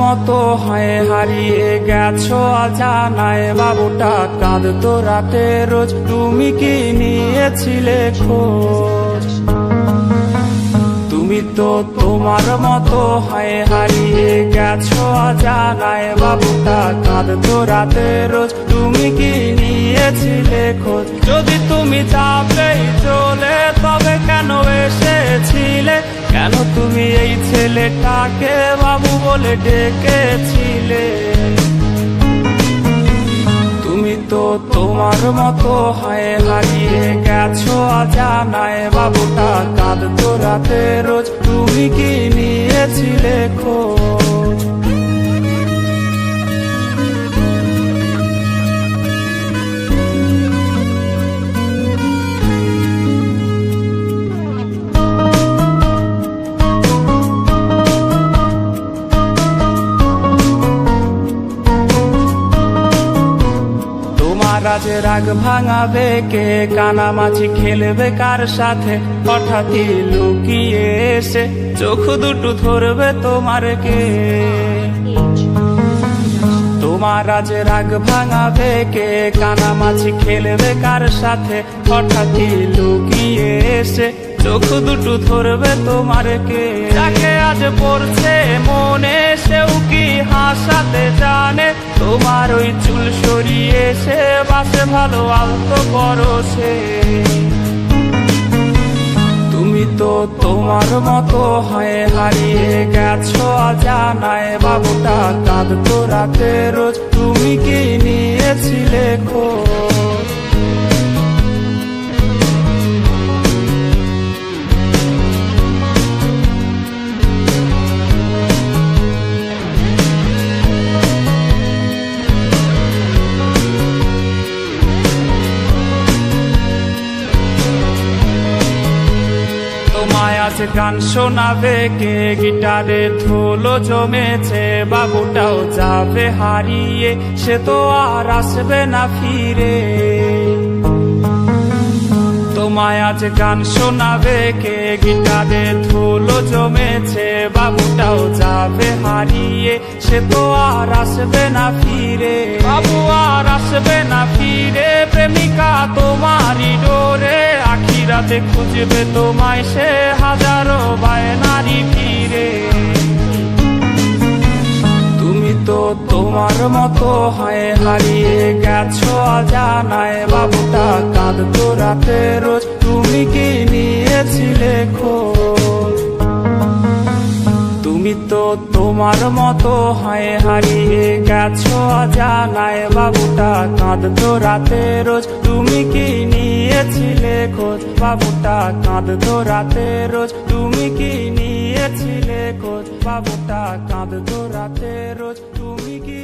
মতো হয়ে হারিয়ে গেছো অজানায়, বাবুটা কাঁদতো রাতে রোজ, তুমি কি নিয়েছিলে খোঁজ? তুমি তো তোমার মতো হয়ে হারিয়ে গেছো অজানায়, বাবুটা কাঁদতো রাতে রোজ, তুমি কি নিয়েছিলে খোঁজ? যদি তুমি যাবেই চলে তবে কেন এসেছিলে? কেন তুমি এই ছেলেটাকে বাবু বলে ডেকেছিলে? তুমি তো তোমার মতো হয়ে হারিয়ে গেছো অজানায়, বাবুটা কাঁদতো রাতে রোজ, তুমি কি নিয়েছিলে খোঁজ? আজ রাগ ভাঙাবে কে? কানামাছি খেলবে কার সাথে? হঠাৎই লুকিয়ে এসে চোখ দুটো ধরবে তোমার কে? তোমার আজ রাগ ভাঙাবে কে? কানামাছি খেলবে কার সাথে? হঠাৎই লুকিয়ে এসে চোখ দুটো ধরবে তোমার কে? যাকে আজ পড়ছে মনে সেও কি হাসাতে জানে? তোমার ওই চুল সরিয়ে সে বাসে ভালো আলতো পরশে। তুমি তো তোমার মতো হয়ে হারিয়ে গেছো অজানায়, বাবুটা কাঁদতো রাতে রোজ, তুমি কি নিয়েছিলে খোঁজ? আজ গান শোনাবে কে? গিটারে ধুলো জমেছে, বাবুটাও যাবে হারিয়ে, সে তো আর আসবে না ফিরে। তোমায় আজ গান শোনাবে কে? গিটারে ধুলো জমেছে, বাবুটাও যাবে হারিয়ে, সে তো আর আসবে না ফিরে। বাবু আর আসবে না ফিরে, প্রেমিকা তোমারই ডোরে, আখিরাতে খুঁজবে তোমায় সে হাজারো বায়নারি ফিরে। তুমি তো তোমার মতো হয়ে হারিয়ে গেছো অজানায়, বাবুটা কাঁদতো রাতে রোজ, তুমি কি নিয়েছিলে খোঁজ? তুমি তো তোমার মতো হয়ে হারিয়ে গেছো অজানায়, বাবুটা কাঁদতো রাতে রোজ, তুমি কি নিয়েছিলে খোঁজ? বাবুটা কাঁদতো রাতে রোজ, তুমি কি নিয়েছিলে খোঁজ? বাবুটা কাঁদতো রাতে রোজ, তুমি কি